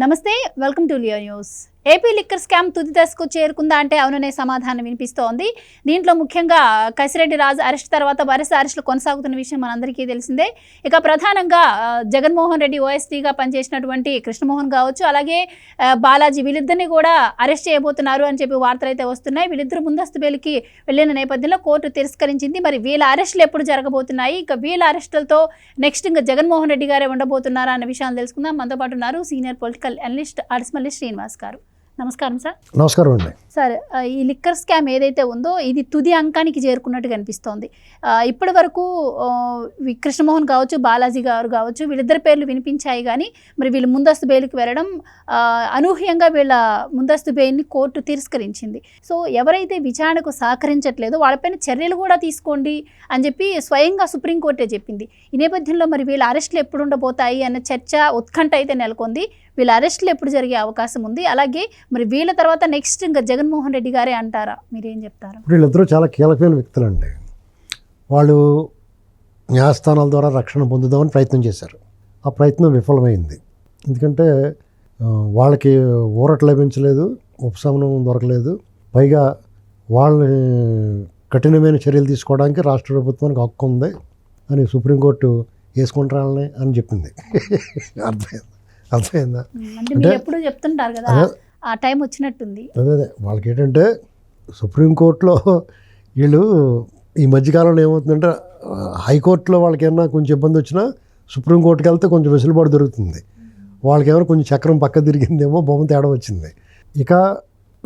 నమస్తే, welcome to Leo news. AP liquor scam తుది దశకు చేరుకుందా అంటే అవుననే సమాధానం వినిపిస్తోంది. దీంట్లో ముఖ్యంగా కసిరెడ్డి రాజు అరెస్ట్ తర్వాత వరుస అరెస్టులు కొనసాగుతున్న విషయం మనందరికీ తెలిసిందే. ఇక ప్రధానంగా జగన్మోహన్ రెడ్డి ఓఎస్టీగా పనిచేసినటువంటి కృష్ణమోహన్ కావచ్చు, అలాగే బాలాజీ, వీళ్ళిద్దరిని కూడా అరెస్ట్ చేయబోతున్నారు అని చెప్పి వార్తలు అయితే వస్తున్నాయి. వీళ్ళిద్దరు ముందస్తు బెయిల్కి వెళ్ళిన నేపథ్యంలో కోర్టు తిరస్కరించింది. మరి వీళ్ళ అరెస్టులు ఎప్పుడు జరగబోతున్నాయి, ఇక వీళ్ళ అరెస్టులతో నెక్స్ట్ ఇంకా జగన్మోహన్ రెడ్డి గారే ఉండబోతున్నారా అన్న విషయాలు తెలుసుకుందాం. మనతో పాటు ఉన్నారు సీనియర్ పొలిటికల్ అనలిస్ట్ అడిస్మల్లి శ్రీనివాస్ గారు. నమస్కారం సార్. నమస్కారం అండి. సార్, ఈ లిక్కర్ స్కామ్ ఏదైతే ఉందో ఇది తుది అంకానికి చేరుకున్నట్టు కనిపిస్తోంది. ఇప్పటి వరకు కృష్ణమోహన్ కావచ్చు, బాలాజీ గారు కావచ్చు, వీళ్ళిద్దరి పేర్లు వినిపించాయి. కానీ మరి వీళ్ళు ముందస్తు బెయిల్కి వెళ్ళడం అనూహ్యంగా వీళ్ళ ముందస్తు బెయిల్ని కోర్టు తిరస్కరించింది. సో ఎవరైతే విచారణకు సహకరించట్లేదో వాళ్ళపైన చర్యలు కూడా తీసుకోండి అని చెప్పి స్వయంగా సుప్రీంకోర్టే చెప్పింది. ఈ నేపథ్యంలో మరి వీళ్ళ అరెస్టులు ఎప్పుడు ఉండబోతాయి అన్న చర్చ, ఉత్కంఠ అయితే నెలకొంది. వీళ్ళ అరెస్టులు ఎప్పుడు జరిగే అవకాశం ఉంది, అలాగే మరి వీళ్ళ తర్వాత నెక్స్ట్ ఇంకా జగన్మోహన్ రెడ్డి గారే అంటారా? మీరేం చెప్తారు? వీళ్ళిద్దరూ చాలా కీలకమైన వ్యక్తులండి. వాళ్ళు న్యాయస్థానాల ద్వారా రక్షణ పొందుదామని ప్రయత్నం చేశారు. ఆ ప్రయత్నం విఫలమైంది. ఎందుకంటే వాళ్ళకి ఊరట లభించలేదు, ఉపశమనం దొరకలేదు. పైగా వాళ్ళని కఠినమైన చర్యలు తీసుకోవడానికి రాష్ట్ర ప్రభుత్వానికి హక్కు ఉంది అని సుప్రీంకోర్టు వేసుకుంటారని అని చెప్పింది. అర్థమైందా? అంటే ఎప్పుడు చెప్తుంటారు కదా, ఆ టైం వచ్చినట్టుంది. అదే వాళ్ళకి ఏంటంటే సుప్రీంకోర్టులో వీళ్ళు ఈ మధ్యకాలంలో ఏమవుతుందంటే హైకోర్టులో వాళ్ళకి ఏమన్నా కొంచెం ఇబ్బంది వచ్చినా సుప్రీంకోర్టుకి వెళ్తే కొంచెం వెసులుబాటు దొరుకుతుంది. వాళ్ళకి ఏమైనా కొంచెం చక్రం పక్క తిరిగిందేమో, బొమ్మ తేడా వచ్చింది. ఇక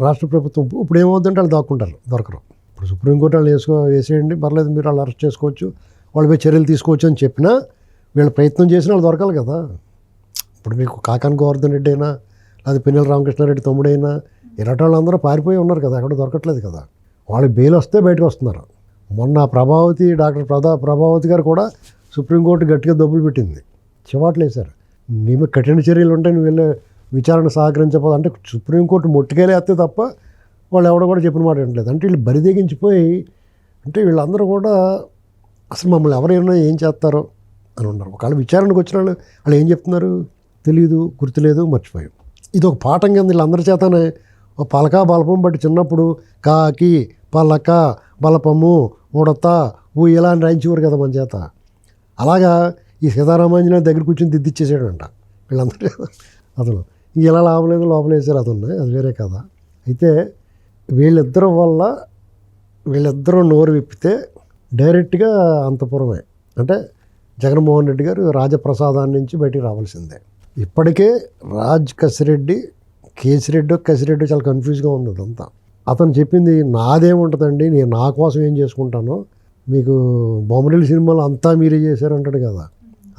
రాష్ట్ర ప్రభుత్వం ఇప్పుడు ఏమవుతుందంటే వాళ్ళు దాక్కుంటారు, దొరకరు. ఇప్పుడు సుప్రీంకోర్టు వాళ్ళు వేసేయండి, పర్లేదు, మీరు వాళ్ళు అరెస్ట్ చేసుకోవచ్చు, వాళ్ళపై చర్యలు తీసుకోవచ్చు అని చెప్పినా వీళ్ళు ప్రయత్నం చేసినా వాళ్ళు దొరకాలి కదా. ఇప్పుడు మీకు కాకాని గోవర్ధన్ రెడ్డి అయినా, లేదా పిన్నెల రామకృష్ణారెడ్డి తమ్ముడైనా, ఇలాంటి వాళ్ళందరూ పారిపోయి ఉన్నారు కదా, ఎక్కడ దొరకట్లేదు కదా. వాళ్ళకి బెయిల్ వస్తే బయటకు వస్తున్నారు. మొన్న డాక్టర్ ప్రభావతి గారు కూడా సుప్రీంకోర్టు గట్టిగా దెబ్బలు పెట్టింది, చివాట్లు వేశారు. నీ మీద కఠిన చర్యలు ఉంటాయి, నువ్వు వెళ్ళే విచారణ సహకరించకపోతే అంటే సుప్రీంకోర్టు మొట్టుకెళ్ళేస్తే తప్ప వాళ్ళు ఎవడో కూడా చెప్పిన మాట వినట్లేదు. అంటే వీళ్ళు బరిదెగించిపోయి, అంటే వీళ్ళందరూ కూడా అసలు మమ్మల్ని ఎవరైనా ఏం చేస్తారో అని ఉన్నారు. ఒకవేళ విచారణకు వచ్చిన వాళ్ళు ఏం చెప్తున్నారు తెలియదు, గుర్తులేదు, మర్చిపోయాం. ఇది ఒక పాఠం కింద వీళ్ళందరి చేతనే పలక బలపం బట్టి చిన్నప్పుడు కాకి పలక బలపము ఉడత ఇలా అని రాయించేవారు కదా మన చేత. అలాగా ఈ సీతారామాంజనేయుల దగ్గర కూర్చొని దిద్దిచ్చేసాడంట వీళ్ళందరూ. అతను ఇలా లాభం లేదు, లోపల వేసారు, అతను అది వేరే కదా. అయితే వీళ్ళిద్దరూ నోరు విప్పితే డైరెక్ట్గా అంతపురమే, అంటే జగన్మోహన్ రెడ్డి గారు రాజప్రసాదాన్ని నుంచి బయటికి రావాల్సిందే. ఇప్పటికే కసిరెడ్డి చాలా కన్ఫ్యూజ్గా ఉంది అదంతా. అతను చెప్పింది నాదేముంటుందండి, నేను నా కోసం ఏం చేసుకుంటానో, మీకు బొమ్మరిల్లు సినిమాలో అంతా మీరే చేశారంటాడు కదా,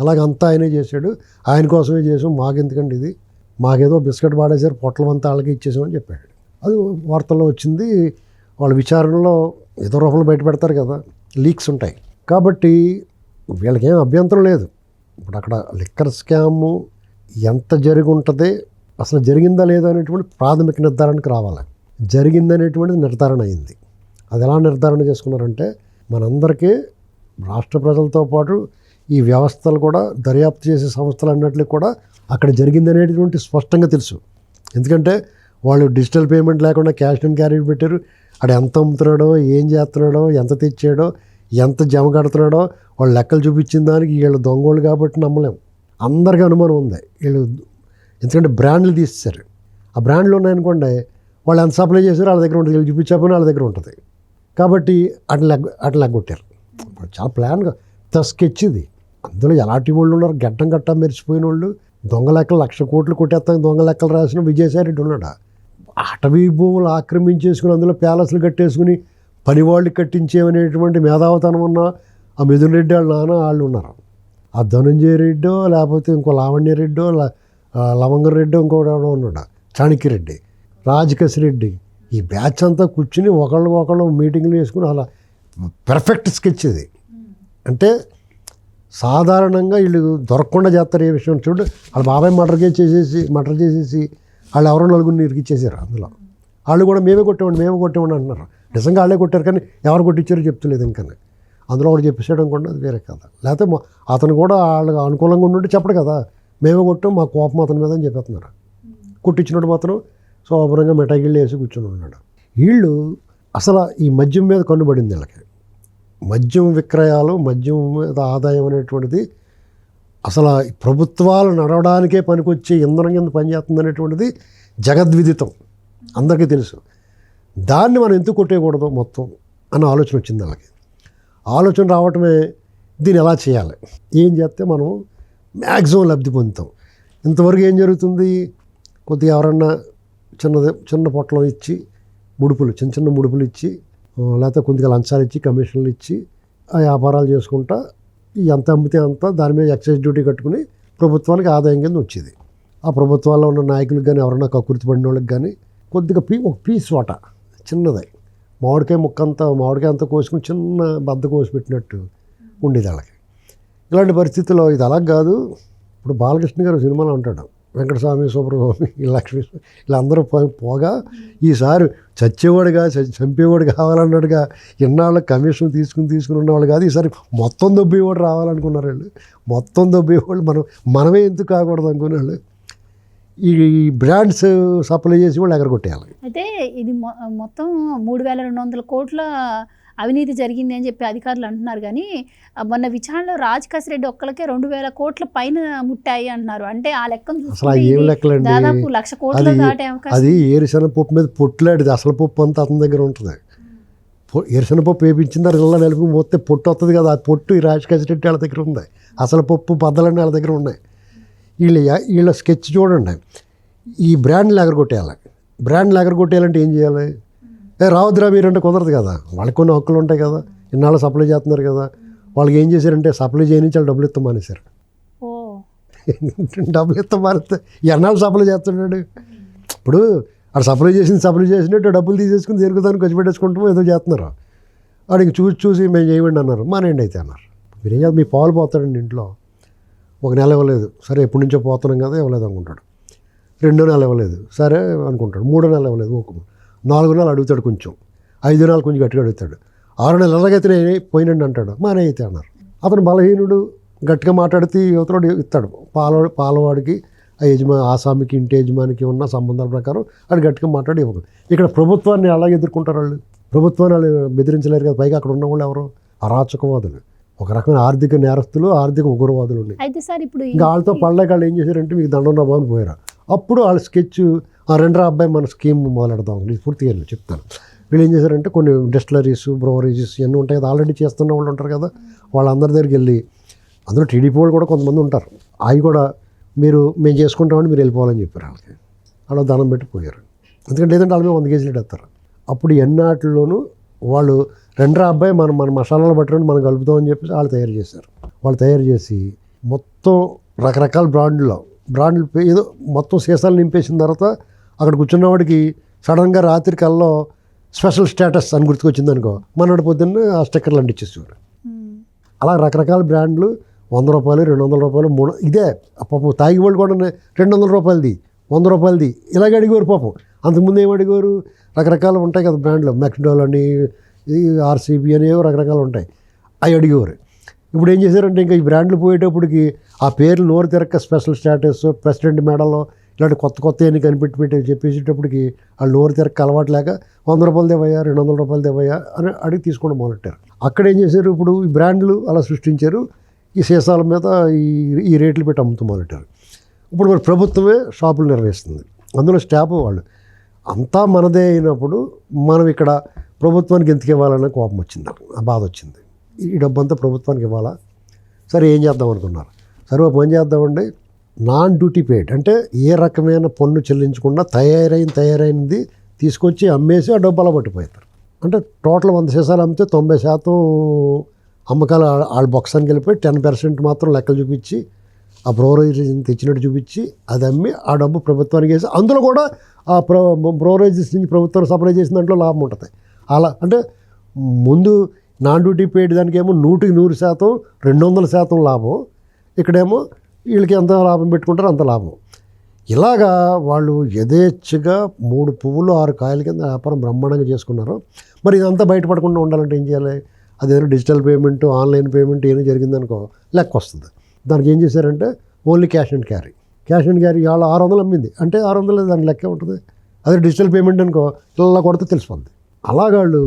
అలాగే అంతా ఆయనే చేశాడు, ఆయన కోసమే చేసాం, మాకెందుకండి ఇది, మాకేదో బిస్కెట్ పాడేశారు, పొట్లమంతా వాళ్ళకి ఇచ్చేసామని చెప్పాడు. అది వార్తల్లో వచ్చింది. వాళ్ళ విచారణలో ఏదో రూపంలో బయట పెడతారు కదా, లీక్స్ ఉంటాయి. కాబట్టి వీళ్ళకేం అభ్యంతరం లేదు. ఇప్పుడు అక్కడ లిక్కర్ స్కాము ఎంత జరిగి ఉంటుంది, అసలు జరిగిందా లేదా అనేటువంటి ప్రాథమిక నిర్ధారణకు రావాలి. జరిగిందనేటువంటిది నిర్ధారణ అయింది. అది ఎలా నిర్ధారణ చేసుకున్నారంటే, మనందరికీ రాష్ట్ర ప్రజలతో పాటు ఈ వ్యవస్థలు కూడా, దర్యాప్తు చేసే సంస్థలు అన్నట్లు కూడా అక్కడ జరిగిందనేటువంటి స్పష్టంగా తెలుసు. ఎందుకంటే వాళ్ళు డిజిటల్ పేమెంట్ లేకుండా క్యాష్ అండ్ క్యారీ పెట్టారు. అక్కడ ఎంత అమ్ముతున్నాడో, ఏం చేస్తున్నాడో, ఎంత తెచ్చాడో, ఎంత జమ కడుతున్నాడో వాళ్ళు లెక్కలు చూపించిన దానికి వీళ్ళు దొంగోళ్ళు కాబట్టి నమ్మలేం. అందరికీ అనుమానం ఉంది వీళ్ళు, ఎందుకంటే బ్రాండ్లు తీసేశారు. ఆ బ్రాండ్లు ఉన్నాయనుకోండి, వాళ్ళు ఎంత సప్లై చేశారో వాళ్ళ దగ్గర ఉంటుంది, వీళ్ళు చూపించకపోయినా వాళ్ళ దగ్గర ఉంటుంది. కాబట్టి అట్లా లెగ్గొట్టారు. చాలా ప్లాన్గా స్కెచ్ ఇది. అందులో ఎలాంటి వాళ్ళు ఉన్నారు, గట్టం మెరిచిపోయిన వాళ్ళు, దొంగ లెక్కలు 1,00,000 కోట్లు కొట్టేస్తాం దొంగ లెక్కలు రాసిన విజయసాయిరెడ్డి ఉన్నాడు. అటవీ భూములు ఆక్రమించేసుకుని అందులో ప్యాలెస్లు కట్టేసుకుని పనివాళ్ళు కట్టించేమనేటువంటి మేధావతనం ఉన్న ఆ మిథున్ రెడ్డి వాళ్ళ నాన్న వాళ్ళు ఉన్నారు. ఆ ధనంజయ రెడ్డో, లేకపోతే ఇంకో లావణ్య రెడ్డో, లవంగర్ రెడ్డో, ఇంకోటి ఉన్నాడు చాణక్యరెడ్డి, కసిరెడ్డి, ఈ బ్యాచ్ అంతా కూర్చుని ఒకళ్ళు మీటింగ్లు వేసుకుని అలా పర్ఫెక్ట్ స్కెచ్ ఇది. అంటే సాధారణంగా వీళ్ళు దొరకకుండా చేస్తారు. ఏ విషయం చూడు, వాళ్ళ బాబాయ్ మర్డర్ చేసేసి వాళ్ళు ఎవరో నలుగురిని ఇరికిచ్చేసారు. అందులో వాళ్ళు కూడా మేమే కొట్టేవాడి అంటున్నారు. నిజంగా వాళ్ళే కొట్టారు, కానీ ఎవరు కొట్టించారో చెప్తలేదు. ఇంకా అందులో ఒకటి చెప్పేసాడు అనుకోండి, అది వేరే కదా. లేకపోతే అతను కూడా వాళ్ళకి అనుకూలంగా ఉండి చెప్పడు కదా, మేమే కొట్టాం, మా కోపం అతని మీద అని చెప్పేస్తున్నారు. కొట్టించినట్టు మాత్రం శోభనంగా మిఠాయిళ్ళు వేసి కూర్చొని ఉన్నాడు. వీళ్ళు అసలు ఈ మద్యం మీద కన్నుబడింది వీళ్ళకి. మద్యం విక్రయాలు, మద్యం మీద ఆదాయం అనేటువంటిది అసలు ప్రభుత్వాలు నడవడానికే పనికొచ్చే ఇంధనం కింద పనిచేస్తుంది అనేటువంటిది జగద్విదితం, అందరికీ తెలుసు. దాన్ని మనం ఎందుకు కొట్టేయకూడదు మొత్తం అన్న ఆలోచన వచ్చింది వాళ్ళకి. ఆలోచన రావటమే దీన్ని ఎలా చేయాలి, ఏం చేస్తే మనం మ్యాక్సిమం లబ్ధి పొందుతాం. ఇంతవరకు ఏం జరుగుతుంది, కొద్దిగా ఎవరన్నా చిన్న పొట్లం ఇచ్చి ముడుపులు, చిన్న ముడుపులు ఇచ్చి, లేకపోతే కొద్దిగా లంచాలు ఇచ్చి, కమిషన్లు ఇచ్చి ఆ వ్యాపారాలు చేసుకుంటా ఎంత అమ్మితే అంత దాని మీద ఎక్సైజ్ డ్యూటీ కట్టుకుని ప్రభుత్వానికి ఆదాయం కింద వచ్చేది. ఆ ప్రభుత్వాల్లో ఉన్న నాయకులకు కానీ ఎవరన్నా కక్కుర్తి పడిన వాళ్ళకి కానీ కొద్దిగా ఒక పీస్ వాటా చిన్నది, మామిడికాయ అంతా కోసుకుని చిన్న బద్ద కోసి పెట్టినట్టు ఉండేది వాళ్ళకి. ఇలాంటి పరిస్థితుల్లో ఇది అలా కాదు. ఇప్పుడు బాలకృష్ణ గారు సినిమాలో ఉంటాడు, వెంకటస్వామి, సుబ్రహ్మణ్యం, లక్ష్మీ, వీళ్ళందరూ పోగా ఈసారి చంపేవాడు కావాలన్నాడుగా. ఇన్నాళ్ళకి కమిషన్ తీసుకుని ఉన్నవాళ్ళు కాదు, ఈసారి మొత్తం దొబ్బేవాడు రావాలనుకున్నారు వాళ్ళు. మొత్తం దొబ్బేవాళ్ళు మనమే ఎందుకు కాకూడదు అనుకునేవాళ్ళు. ఈ బ్రాండ్స్ సప్లై చేసి వాళ్ళు ఎగరగొట్టేయాలి. అయితే ఇది మొత్తం 3,200 కోట్ల అవినీతి జరిగింది అని చెప్పి అధికారులు అంటున్నారు. కానీ మొన్న విచారణలో రాజ్ కసిరెడ్డి ఒక్కరికే 2,000 కోట్ల పైన ముట్టాయి అంటున్నారు. అంటే ఆ లెక్కను అసలు ఏం లెక్కలండి, దాదాపు 1,00,000 కోట్లు దాటే అవకాశం. అది ఏరుశనగపప్పు మీద పొట్టులాడిది, అసలు పప్పు అంతా అతని దగ్గర ఉంటుంది. ఏరుశనగపప్పు వేయించిన తర్వాత ఇళ్ళ నలుపు పోతే పొట్టు వస్తుంది కదా, ఆ పొట్టు ఈ రాజ్ కసిరెడ్డి వాళ్ళ దగ్గర ఉంది. అసలు పప్పు బద్దలన్నీ వాళ్ళ దగ్గర ఉన్నాయి. వీళ్ళ స్కెచ్ చూడండి. ఈ బ్రాండ్లు ఎగరగొట్టేయాలి. బ్రాండ్లు ఎగరగొట్టేయాలంటే ఏం చేయాలి? రావద్దురా మీరంటే కుదరదు కదా, వాళ్ళకి కొన్ని హక్కులు ఉంటాయి కదా. ఇన్నాళ్ళు సప్లై చేస్తున్నారు కదా, వాళ్ళకి ఏం చేశారంటే సప్లై చేయని వాళ్ళు డబ్బులు ఇస్తాం మానేశారు. డబ్బులు ఇస్తాం మానేస్తే ఎన్నాళ్ళు సప్లై చేస్తున్నాడు. ఇప్పుడు ఆడు సప్లై చేసినట్టు డబ్బులు తీసేసుకుని దేనికోదానికి ఖర్చు పెట్టేసుకుంటామో ఏదో చేస్తున్నారు. వాడికి చూసి మేము చేయమండి అన్నారు, మానేయండి అయితే అన్నారు. మీరేం చేస్తారు, మీ పాలు పోతాడండి ఇంట్లో. 1 నెల ఇవ్వలేదు, సరే ఎప్పటి నుంచో పోతున్నాం కదా ఇవ్వలేదు అనుకుంటాడు. 2 నెలలు ఇవ్వలేదు, సరే అనుకుంటాడు. 3 నెలలు ఇవ్వలేదు, 4 నెలలు అడుగుతాడు, కొంచెం 5 నెలలు కొంచెం గట్టిగా అడుగుతాడు. 6 నెలలు ఎలాగైతే పోయినండి అంటాడు, మానే అయితే అన్నారు. అతను బలహీనుడు, గట్టిగా మాట్లాడితే యువతడు ఇస్తాడు. పాలవాడికి ఆసామికి ఇంటి యజమానికి ఉన్న సంబంధాల ప్రకారం అది గట్టిగా మాట్లాడి ఇవ్వదు. ఇక్కడ ప్రభుత్వాన్ని అలాగే ఎదుర్కొంటారు వాళ్ళు. ప్రభుత్వాన్ని వాళ్ళు బెదిరించలేరు కదా. పైగా అక్కడ ఉన్న వాళ్ళు ఎవరు, అరాచకవాదులు, ఒక రకమైన ఆర్థిక నేరస్తులు, ఆర్థిక ఉగ్రవాదులు ఉన్నాయి. అయితే సార్ ఇప్పుడు ఇంకా వాళ్ళతో పడలేక వాళ్ళు ఏం చేశారంటే మీకు దండం నా బాగుని పోయారు. అప్పుడు వాళ్ళ స్కెచ్, ఆ 2 అబ్బాయి మన స్కీమ్ మొదలెడదాం, పూర్తిగా చెప్తాను. వీళ్ళు ఏం చేశారంటే కొన్ని డిస్టిలరీస్, బ్రోవరేజెస్ ఇవన్నీ ఉంటాయి కదా, ఆల్రెడీ చేస్తున్న వాళ్ళు ఉంటారు కదా, వాళ్ళందరి దగ్గరికి వెళ్ళి, అందులో టీడీపీ వాళ్ళు కూడా కొంతమంది ఉంటారు, అవి కూడా మేము చేసుకుంటామని మీరు వెళ్ళిపోవాలని చెప్పారు వాళ్ళకి. వాళ్ళు దండం పెట్టి పోయారు. ఎందుకంటే లేదంటే వాళ్ళ మీద 100 కేజీలు ఎత్తారు. అప్పుడు ఎన్నాటిలోనూ వాళ్ళు 2 అబ్బాయి మన మసాలాలు పట్టుకొని మనం కలుపుతామని చెప్పేసి వాళ్ళు తయారు చేశారు. వాళ్ళు తయారు చేసి మొత్తం రకరకాల బ్రాండ్లు ఏదో మొత్తం సీసాలు నింపేసిన తర్వాత అక్కడ కూర్చున్నవాడికి సడన్గా రాత్రి కల్లో స్పెషల్ స్టేటస్ అని గుర్తుకొచ్చింది అనుకో, మనోడి పొద్దున్న ఆ స్టిక్కర్లు అంటించేసేవారు. అలా రకరకాల బ్రాండ్లు 100 రూపాయలు, 200 రూపాయలు, 3 ఇదే పాపం తాగి వాళ్ళు కూడా 200 రూపాయలది, 100 రూపాయలది ఇలాగ అడిగేవారు పాపం. అంతకుముందు ఏమి అడిగేవారు, రకరకాలు ఉంటాయి కదా బ్రాండ్లు, మెక్డోల్ అని, ఆర్సీబీ అని రకరకాలు ఉంటాయి, అవి అడిగేవారు. ఇప్పుడు ఏం చేశారంటే ఇంకా ఈ బ్రాండ్లు పోయేటప్పటికి ఆ పేర్లు నోరు తిరక్క స్పెషల్ స్టేటస్, ప్రెసిడెంట్ మెడల్ ఇలాంటి కొత్త అని కనిపెట్టి చెప్పేసేటప్పటికి వాళ్ళు నోరు తిరక్క అలవాటు లేక 100 రూపాయలు దేవయ్యా, 200 రూపాయలు దేవయ్యా అని అడిగి తీసుకోవడం మొదలెట్టారు. అక్కడ ఏం చేశారు, ఇప్పుడు ఈ బ్రాండ్లు అలా సృష్టించారు. ఈ సీసాల మీద ఈ రేట్లు పెట్టి అమ్ముతూ మొదలెట్టారు. ఇప్పుడు మరి ప్రభుత్వమే షాపులు నిర్వహిస్తుంది, అందులో స్టాఫ్ వాళ్ళు అంతా మనదే అయినప్పుడు మనం ఇక్కడ ప్రభుత్వానికి ఎందుకు ఇవ్వాలన్న కోపం వచ్చింది, ఆ బాధ వచ్చింది. ఈ డబ్బంతా ప్రభుత్వానికి ఇవ్వాలా, సరే ఏం చేద్దాం అనుకున్నారు. సరే ఒక పని చేద్దామండి, నాన్ డ్యూటీ పెయిడ్ అంటే ఏ రకమైన పన్ను చెల్లించకుండా తయారైనది తీసుకొచ్చి అమ్మేసి ఆ డబ్బు అలా పట్టిపోతారు. అంటే టోటల్ 100 సీసాలు అమ్మితే 90% అమ్మకాలు వాళ్ళ బొక్సానికి వెళ్ళిపోయి 10% మాత్రం లెక్కలు చూపించి ఆ బ్రోవరేజెస్ తెచ్చినట్టు చూపించి అది అమ్మి ఆ డబ్బు ప్రభుత్వానికి వేసి అందులో కూడా ఆ బ్రోవరేజెస్ నుంచి ప్రభుత్వం సప్లై చేసిన దాంట్లో లాభం ఉంటుంది. అలా అంటే ముందు నాన్ డ్యూటీ పెయిడ్ దానికేమో 100% 200% లాభం, ఇక్కడేమో వీళ్ళకి ఎంత లాభం పెట్టుకుంటారో అంత లాభం. ఇలాగా వాళ్ళు యథేచ్ఛగా 3 పువ్వులు 6 కాయల కింద వ్యాపారం బ్రహ్మాండంగా చేసుకున్నారు. మరి ఇదంతా బయటపడకుండా ఉండాలంటే ఏం చేయాలి? అదేదో డిజిటల్ పేమెంట్, ఆన్లైన్ పేమెంట్ ఏమైనా జరిగిందనుకో లెక్క వస్తుంది. దానికి ఏం చేశారంటే only cash and carry, cash and carry ఇవాళ 600 అమ్మింది అంటే 600 దాని లెక్కే ఉంటుంది. అదే డిజిటల్ పేమెంట్ అనుకో ఇలా కొడితే తెలిసిపోద్ది. అలాగా వాళ్ళు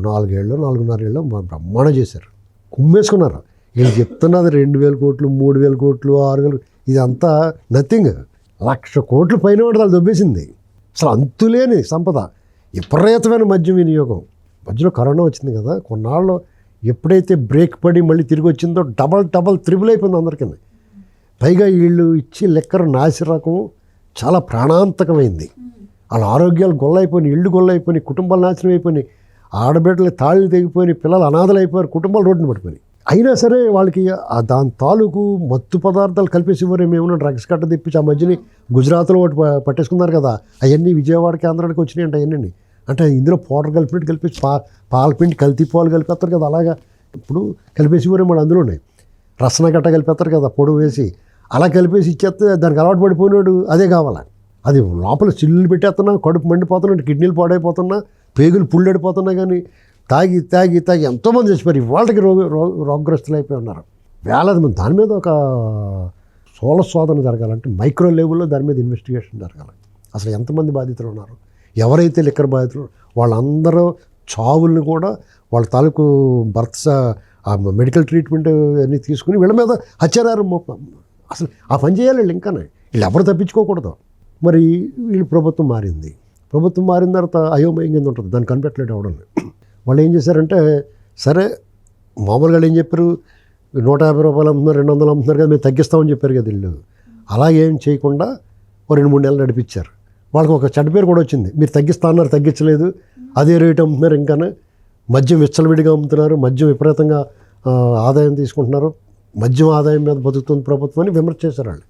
4 ఏళ్ళు 4.5 ఏళ్ళు బ్రహ్మాండం చేశారు, కుమ్మేసుకున్నారు. వీళ్ళు చెప్తున్నది 2,000 కోట్లు 3,000 కోట్లు 6,000, ఇదంతా నథింగ్. 1,00,000 కోట్ల పైన వాళ్ళు దొబ్బేసింది. అసలు అంతులేని సంపద, విపరీతమైన మద్యం వినియోగం. మధ్యలో కరోనా వచ్చింది కదా, కొన్నాళ్ళు ఎప్పుడైతే బ్రేక్ పడి మళ్ళీ తిరిగి వచ్చిందో డబల్ త్రిబుల్ అయిపోయింది అందరికీ. పైగా వీళ్ళు ఇచ్చి లెక్కర నాసిరకం చాలా ప్రాణాంతకమైంది. వాళ్ళ ఆరోగ్యాలు గొల్లైపోయినాయి, ఇళ్ళు గొల్లైపోయినాయి, కుటుంబాలు నాశనం అయిపోయినాయి, ఆడబిడ్డలు తాళ్ళు తెగిపోయినాయి, పిల్లలు అనాథలు అయిపోయారు, కుటుంబాలు రోడ్డున పడిపోయినాయి. అయినా సరే వాళ్ళకి దాని తాలూకు మత్తు పదార్థాలు కలిపేసేవారు. ఏమేమన్నా డ్రగ్స్ కట్ట తెప్పించి ఆ మధ్యని గుజరాత్లో ఒకటి పట్టేసుకున్నారు కదా, అవన్నీ విజయవాడ కేంద్రానికి వచ్చినాయి అంటే అవన్నీ. అంటే ఇందులో పౌడర్ కలిపినట్టు కలిపేసి పాలపిండి కల్తీ పాలు కలిపేస్తారు కదా, అలాగా ఇప్పుడు కలిపేసేవారు మన అందులోనే. రసన గట్ట కలిపేస్తారు కదా పొడవు వేసి, అలా కలిపేసి ఇచ్చేస్తే దానికి అలవాటు పడిపోయినాడు అదే కావాలా. అది లోపల చిల్లులు పెట్టేస్తున్నా, కడుపు మండిపోతున్నా, కిడ్నీలు పాడైపోతున్నా, పేగులు పుల్లడిపోతున్నా, కానీ తాగి తాగి తాగి ఎంతోమంది చచ్చిపోయారు. ఇవాళకి రోగగ్రస్తులు అయిపోయి ఉన్నారు వేలాది మంది. దాని మీద ఒక శోధన జరగాలంటే మైక్రో లెవెల్లో దాని మీద ఇన్వెస్టిగేషన్ జరగాలి. అసలు ఎంతమంది బాధితులు ఉన్నారు, ఎవరైతే లిక్కర్ బాధితులు వాళ్ళందరూ చావుల్ని కూడా వాళ్ళ తాలూకు మెడికల్ ట్రీట్మెంట్ అన్నీ తీసుకుని వీళ్ళ మీద హత్యాచారం అసలు ఆ పని చేయాలి వీళ్ళు. ఇంకా వీళ్ళు ఎవరు తప్పించుకోకూడదు. మరి వీళ్ళు ప్రభుత్వం మారింది. ప్రభుత్వం మారిన తర్వాత అయోమయం కింద ఉంటుంది, దాన్ని కనిపెట్టలేడు అవడం. వాళ్ళు ఏం చేశారంటే, సరే మామూలుగా ఏం చెప్పారు, 150 రూపాయలు అమ్ముతున్నారు, 200 అమ్ముతున్నారు కదా, మేము తగ్గిస్తామని చెప్పారు కదా వీళ్ళు. అలాగేం చేయకుండా 2-3 నెలలు నడిపించారు. వాళ్ళకి ఒక చెడ్డ పేరు కూడా వచ్చింది, మీరు తగ్గిస్తా అన్నారు తగ్గించలేదు, అదే రేటు అమ్ముతున్నారు, ఇంకా మద్యం విచ్చలవిడిగా అమ్ముతున్నారు, మద్యం విపరీతంగా ఆదాయం తీసుకుంటున్నారు, మద్యం ఆదాయం మీద బతుకుతుంది ప్రభుత్వం అని విమర్శ చేశారు వాళ్ళు.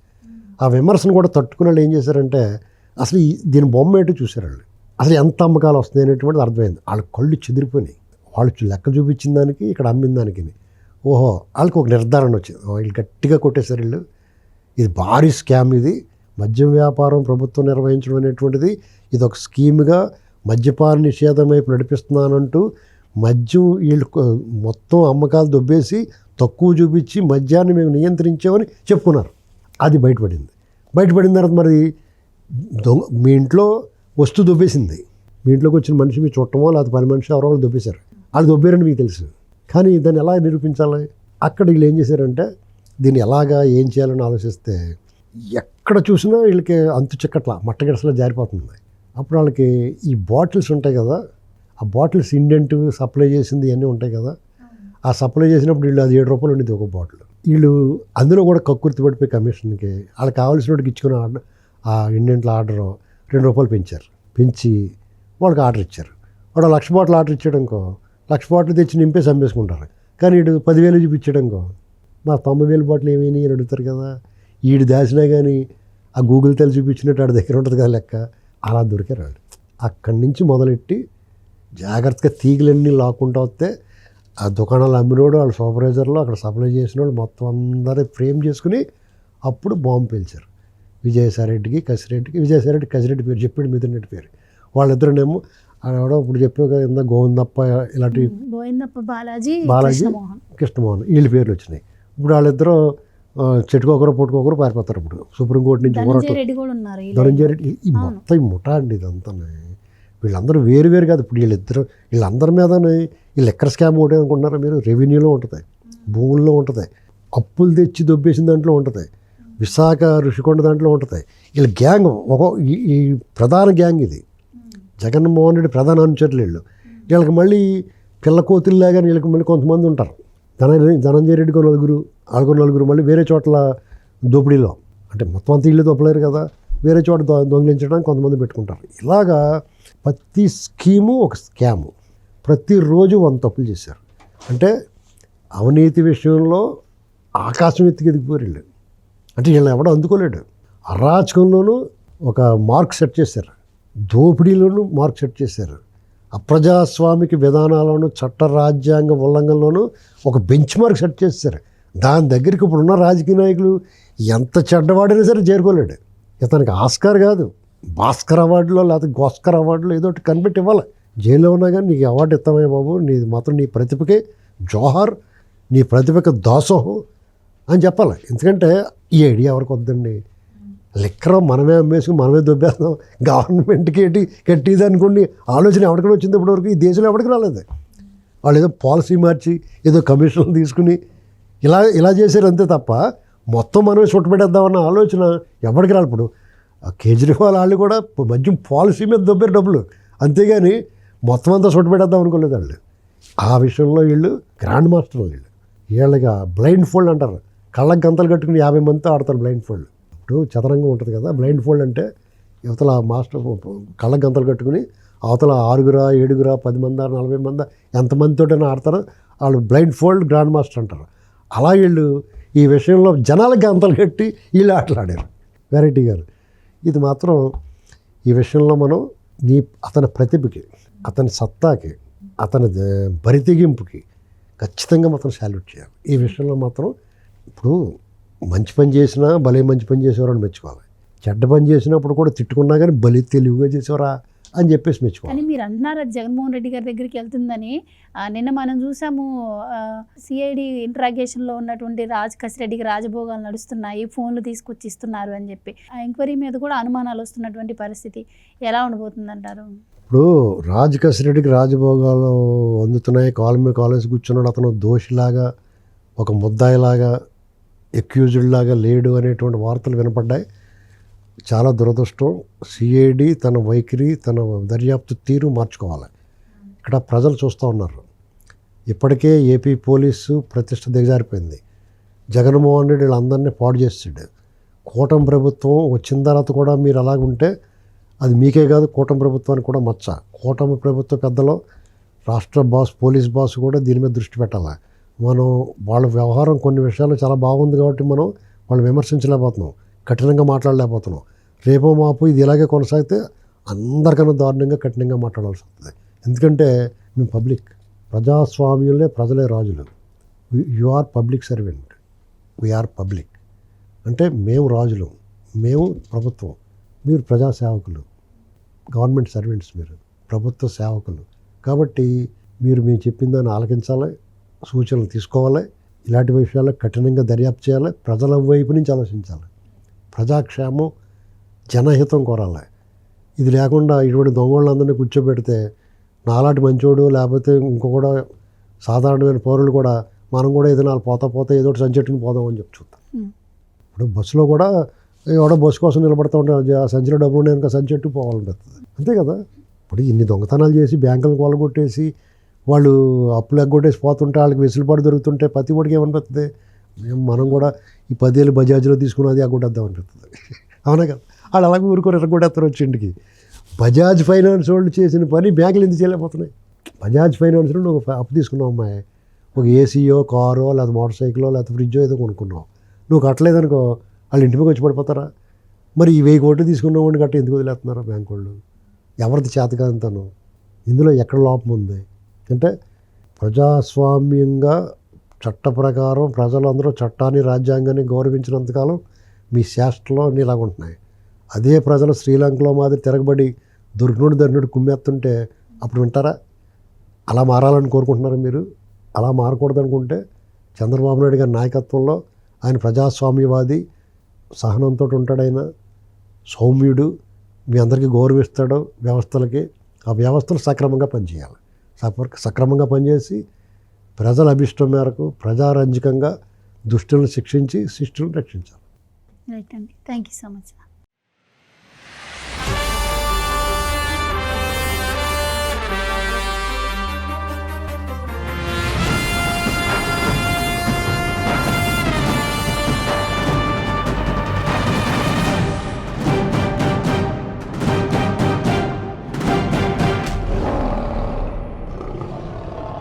ఆ విమర్శను కూడా తట్టుకునే వాళ్ళు ఏం చేశారంటే, అసలు దీని బొమ్మ ఏంటో చూశారు వాళ్ళు. అసలు ఎంత అమ్మకాలు వస్తాయి అనేటువంటిది అర్థమైంది. వాళ్ళ కళ్ళు చెదిరిపోయినాయి. వాళ్ళు లెక్క చూపించిన దానికి ఇక్కడ అమ్మిన దానికి. ఓహో, వాళ్ళకి ఒక నిర్ధారణ వచ్చింది. వీళ్ళు గట్టిగా కొట్టేశారు వీళ్ళు, ఇది భారీ స్కామ్, ఇది మద్యం వ్యాపారం ప్రభుత్వం నిర్వహించడం అనేటువంటిది ఇది ఒక స్కీమ్గా మద్యపాన నిషేధం వైపు నడిపిస్తున్నానంటూ మద్యం వీళ్ళు మొత్తం అమ్మకాలు దొబ్బేసి తక్కువ చూపించి మద్యాన్ని మేము నియంత్రించామని చెప్పుకున్నారు. అది బయటపడిన తర్వాత మరి మీ ఇంట్లో వస్తువు దొబ్బేసింది, మీ ఇంట్లోకి వచ్చిన మనిషి మీ చుట్టమో లేకపోతే పని మనిషి ఎవరో దొబ్బేశారు, వాళ్ళు దొబ్బేరని మీకు తెలుసు. కానీ దాన్ని ఎలా నిరూపించాలి? అక్కడ వీళ్ళు ఏం చేశారంటే, దీన్ని ఎలాగా ఏం చేయాలని ఆలోచిస్తే ఎక్కడ చూసినా వీళ్ళకి అంతు చిక్కట్లా మట్టగిడసలో జారిపోతుంది. అప్పుడు వాళ్ళకి ఈ బాటిల్స్ ఉంటాయి కదా, ఆ బాటిల్స్ ఇండెంట్ సప్లై చేసింది ఇవన్నీ ఉంటాయి కదా, ఆ సప్లై చేసినప్పుడు వీళ్ళు అది 7 రూపాయలు ఉండేది ఒక బాటిల్. వీళ్ళు అందులో కూడా కక్కుర్తి పడిపోయి కమిషన్కి వాళ్ళకి కావాల్సిన వాటికి ఇచ్చుకున్న ఆ ఇండెంట్ల ఆర్డర్ 2 రూపాయలు పెంచి వాళ్ళకి ఆర్డర్ ఇచ్చారు. వాడు 1,00,000 బాటిల్ ఆర్డర్ ఇచ్చాడనుకో, 1,00,000 బాటిల్ తెచ్చి నింపేసి అమ్మేసుకుంటారు. కానీ వీడు 10,000 చూపించాడనుకో, మా 90,000 బాటిల్ ఏమైనా అని అడుగుతారు కదా. వీడు దాచినా కానీ ఆ గూగుల్ తెలి చూపించినట్టు వాడి దగ్గర ఉంటుంది కదా లెక్క. అలా దొరికారు వాళ్ళు. అక్కడి నుంచి మొదలెట్టి జాగ్రత్తగా తీగలన్నీ లాక్కుంటూ వస్తే ఆ దుకాణాలు అమ్మినోడు, వాళ్ళ సూపర్వైజర్లు, అక్కడ సప్లై చేసిన వాళ్ళు మొత్తం అందరూ ఫ్రేమ్ చేసుకుని అప్పుడు బాంబు పేల్చారు. విజయసాయిరెడ్డికి కసిరెడ్డి పేరు చెప్పాడు, మిథునరెడ్డి పేరు. వాళ్ళిద్దరునేమో ఆడెవడో ఇప్పుడు చెప్పావు కదా ఇందా గోవిందప్ప, ఇలాంటి బాలాజీ కృష్ణమోహన్ వీళ్ళ పేర్లు వచ్చినాయి. ఇప్పుడు వాళ్ళిద్దరూ చెట్టుకొకరు పుట్టుకొకరు పారిపోతారు. ఇప్పుడు సుప్రీంకోర్టు నుంచి ధనంజయ రెడ్డి ఈ మొత్తం ముఠా అండి ఇదంతా. వీళ్ళందరూ వేరు కాదు. ఇప్పుడు వీళ్ళందరి మీదనే ఈ లెక్కర్ స్కామ్ ఒకటే అనుకుంటున్నారా మీరు? రెవెన్యూలో ఉంటుంది, భూముల్లో ఉంటుంది, అప్పులు తెచ్చి దొబ్బేసిన దాంట్లో ఉంటుంది, విశాఖ ఋషికొండ దాంట్లో ఉంటుంది. వీళ్ళ గ్యాంగ్ ఈ ప్రధాన గ్యాంగ్ ఇది. జగన్మోహన్ రెడ్డి ప్రధాన అనుచరులు వీళ్ళు. వీళ్ళకి మళ్ళీ పిల్ల కోతుల్లాగా వీళ్ళకి మళ్ళీ కొంతమంది ఉంటారు. ధనంజయ రెడ్డికి 4, వాళ్ళకు 4 మళ్ళీ వేరే చోట్ల దోపిడీలో, అంటే మొత్తం అంతా ఇల్లు దొప్పలేరు కదా, వేరే చోట దొంగిలించడానికి కొంతమంది పెట్టుకుంటారు. ఇలాగా ప్రతి స్కీము ఒక స్కాము. ప్రతిరోజు 100 తప్పులు చేశారు. అంటే అవినీతి విషయంలో ఆకాశం ఎదిగిపోయారు వీళ్ళు. అంటే వీళ్ళని ఎవడో అందుకోలేడు. అరాచకంలోనూ ఒక మార్క్ సెట్ చేశారు, దోపిడీలోనూ మార్క్ సెట్ చేశారు, అప్రజాస్వామిక విధానాలను చట్ట రాజ్యాంగ ఉల్లంఘనలోనూ ఒక బెంచ్ మార్క్ సెట్ చేశారు. దాని దగ్గరికి ఇప్పుడున్న రాజకీయ నాయకులు ఎంత చెడ్డవాడైనా సరే చేరుకోలేడు. ఇతనికి ఆస్కార్ కాదు, భాస్కర్ అవార్డులో లేకపోతే గోస్కర్ అవార్డులో ఏదో ఒకటి కనిపెట్టి ఇవ్వాలి. జైల్లో ఉన్నా కానీ నీకు అవార్డు ఇస్తామే బాబు, నీది మాత్రం నీ ప్రతిభకే జోహార్, నీ ప్రతిభకి దాసోహం అని చెప్పాలి. ఎందుకంటే ఈ ఐడియా ఎవరికి వద్దండి. లిక్కర్ మనమే అమ్మేసుకుని మనమే దొబ్బేస్తాం, గవర్నమెంట్కి ఏంటి కట్టేది అనుకోండి ఆలోచన ఎవరికైనా వచ్చింది ఇప్పటివరకు ఈ దేశంలో ఎవరికి రాలేదు. వాళ్ళు ఏదో పాలసీ మార్చి ఏదో కమిషన్లు తీసుకుని ఇలా చేశారు అంతే తప్ప మొత్తం మనమే చుట్టపెట్టేద్దామన్న ఆలోచన ఎవరికి రాలి. ఇప్పుడు కేజ్రీవాల్ వాళ్ళు కూడా మద్యం పాలసీ మీద దొబ్బారు డబ్బులు, అంతేగాని మొత్తం అంతా చుట్టపెట్టేద్దాం అనుకోలేదు వాళ్ళు. ఆ విషయంలో వీళ్ళు గ్రాండ్ మాస్టర్లు. వీళ్ళకి బ్లైండ్ ఫోల్డ్ అంటారు, కళ్ళకి గంతలు కట్టుకుని 50 మందితో ఆడతారు బ్లైండ్ ఫోల్డ్. ఇప్పుడు చదరంగం ఉంటుంది కదా, బ్లైండ్ ఫోల్డ్ అంటే యువతల మాస్టర్ కళ్ళకి గంతలు కట్టుకుని అవతల 6 7 10 మంది 40 మంది ఎంతమందితోటైనా ఆడతారో వాళ్ళు బ్లైండ్ ఫోల్డ్ గ్రాండ్ మాస్టర్ అంటారు. అలా వీళ్ళు ఈ విషయంలో జనాలకి గంతలు కట్టి వీళ్ళు ఆటలాడారు వెరైటీ గారు. ఇది మాత్రం ఈ విషయంలో మనం అతని ప్రతిభకి, అతని సత్తాకి, అతని బరితెగింపుకి ఖచ్చితంగా మాత్రం సాల్యూట్ చేయాలి. ఈ విషయంలో మాత్రం ఇప్పుడు మంచి పని చేసినా భలే మంచి పని చేసేవారని మెచ్చుకోవాలి, చెడ్డ పని చేసినప్పుడు కూడా తిట్టుకున్నా కానీ భలే తెలివిగా చేసేవారా అని చెప్పేసి మెచ్చుకోవాలి. కానీ మీరు అంటున్నారు అది జగన్మోహన్ రెడ్డి గారి దగ్గరికి వెళ్తుందని. నిన్న మనం చూసాము సిఐడి ఇంట్రాగేషన్లో ఉన్నటువంటి కసిరెడ్డికి రాజభోగాలు నడుస్తున్నాయి, ఫోన్లు తీసుకొచ్చి ఇస్తున్నారు అని చెప్పి ఆ ఎంక్వైరీ మీద కూడా అనుమానాలు వస్తున్నటువంటి పరిస్థితి ఎలా ఉండబోతుంది అంటారు? ఇప్పుడు కసిరెడ్డికి రాజభోగాలు అందుతున్నాయి, కాలు మీద కాలేసి కూర్చున్నాడు, అతను దోషిలాగా ఒక ముద్దాయిలాగా ఎక్యూజ్డ్ లాగా లేడు అనేటువంటి వార్తలు వినపడ్డాయి. చాలా దురదృష్టం. సిఐడి తన వైఖరి, తన దర్యాప్తు తీరు మార్చుకోవాలి. ఇక్కడ ప్రజలు చూస్తూ ఉన్నారు. ఇప్పటికే ఏపీ పోలీసు ప్రతిష్ట దిగజారిపోయింది. జగన్మోహన్ రెడ్డి వీళ్ళందరినీ పాడు చేస్తాడు. కూటమి ప్రభుత్వం వచ్చిన తర్వాత కూడా మీరు అలాగుంటే అది మీకే కాదు కూటమి ప్రభుత్వానికి కూడా మచ్చ. కూటమి ప్రభుత్వ పెద్దలు, రాష్ట్ర బాస్, పోలీస్ బాస్ కూడా దీని మీద దృష్టి పెట్టాలి. మనం వాళ్ళ వ్యవహారం కొన్ని విషయాలు చాలా బాగుంది కాబట్టి మనం వాళ్ళు విమర్శించలేకపోతున్నాం, కఠినంగా మాట్లాడలేకపోతున్నాం. రేపో మాపు ఇది ఇలాగే కొనసాగితే అందరికన్నా దారుణంగా కఠినంగా మాట్లాడాల్సి వస్తుంది. ఎందుకంటే మేము పబ్లిక్, ప్రజాస్వామ్యంలో ప్రజలే రాజులు. You are public servant, we are public. అంటే మేము రాజులు, మేము ప్రభుత్వం, మీరు ప్రజాసేవకులు, గవర్నమెంట్ సర్వెంట్స్, మీరు ప్రభుత్వ సేవకులు. కాబట్టి మీరు మేము చెప్పిన దాన్ని ఆలకించాలి, సూచనలు తీసుకోవాలి, ఇలాంటి విషయాల్లో కఠినంగా దర్యాప్తు చేయాలి, ప్రజల వైపు నుంచి ఆలోచించాలి, ప్రజాక్షేమం జనహితం కోరాలి. ఇది లేకుండా ఇటువంటి దొంగళ్ళందరినీ కూర్చోబెడితే నాలాంటి మంచోడు లేకపోతే ఇంకొకటి సాధారణమైన పౌరులు కూడా మనం కూడా ఏదైనా పోతా ఏదో ఒకటి సంచెట్టుకుని పోదామని చెప్పి చూద్దాం. ఇప్పుడు బస్సులో కూడా ఎవడో బస్సు కోసం నిలబడతా ఉంటే ఆ సంచిలో డబ్బులు ఉండే ఇంకా సంచెట్టు పోవాలనిపిస్తుంది, అంతే కదా. ఇప్పుడు ఇన్ని దొంగతనాలు చేసి బ్యాంకులను కొలగొట్టేసి వాళ్ళు అప్పులు ఎగ్గొట్టేసి పోతుంటే వాళ్ళకి వెసులుబాటు దొరుకుతుంటే ప్రతి ఒడికి ఏమనిపిస్తుంది, మనం కూడా ఈ 10 ఏళ్ళు బజాజ్లో తీసుకున్నది ఎగ్గొట్టేద్దాం అనిపిస్తుంది. అవునా కదా. వాళ్ళు అలాగే ఊరుకొని ఎగ్గొట్టేస్తారు వచ్చి ఇంటికి. బజాజ్ ఫైనాన్స్ వాళ్ళు చేసిన పని బ్యాంకులు ఎందుకు చేయలేకపోతున్నాయి? బజాజ్ ఫైనాన్స్ నుండి ఒక అప్పు తీసుకున్నావు అమ్మాయి, ఒక ఏసీయో, కారో, లేకపోతే మోటార్ సైకిలో, లేకపోతే ఫ్రిడ్జో ఏదో కొనుక్కున్నావు. నువ్వు కట్టలేదనుకో వాళ్ళు ఇంటి మీద వచ్చి పడిపోతారా? మరి ఈ 1000 కోట్లు తీసుకున్నావు అని కట్ట ఎందుకు వదిలేస్తున్నారా బ్యాంకు వాళ్ళు? ఎవరిది చేతకాంతనం? ఇందులో ఎక్కడ లోపం ఉంది అంటే ప్రజాస్వామ్యంగా చట్ట ప్రకారం ప్రజలందరూ చట్టాన్ని, రాజ్యాంగాన్ని గౌరవించినంతకాలం మీ శాస్త్రలో అన్నీ ఇలాగుంటున్నాయి. అదే ప్రజలు శ్రీలంకలో మాదిరి తిరగబడి దొరికినోడు కుమ్మేస్తుంటే అప్పుడు వింటారా? అలా మారాలని కోరుకుంటున్నారా మీరు? అలా మారకూడదు అనుకుంటే చంద్రబాబు నాయుడు గారి నాయకత్వంలో ఆయన ప్రజాస్వామ్యవాది, సహనంతో ఉంటాడు, ఆయన సౌమ్యుడు, మీ అందరికీ గౌరవిస్తాడు వ్యవస్థలకి. ఆ వ్యవస్థలు సక్రమంగా పనిచేయాలి. సక్రమంగా పనిచేసి ప్రజల అభిష్టం మేరకు ప్రజారంజకంగా దుష్టులను శిక్షించి శిష్టులను రక్షించాలి. రైట్ అండి, థ్యాంక్ యూ సో మచ్.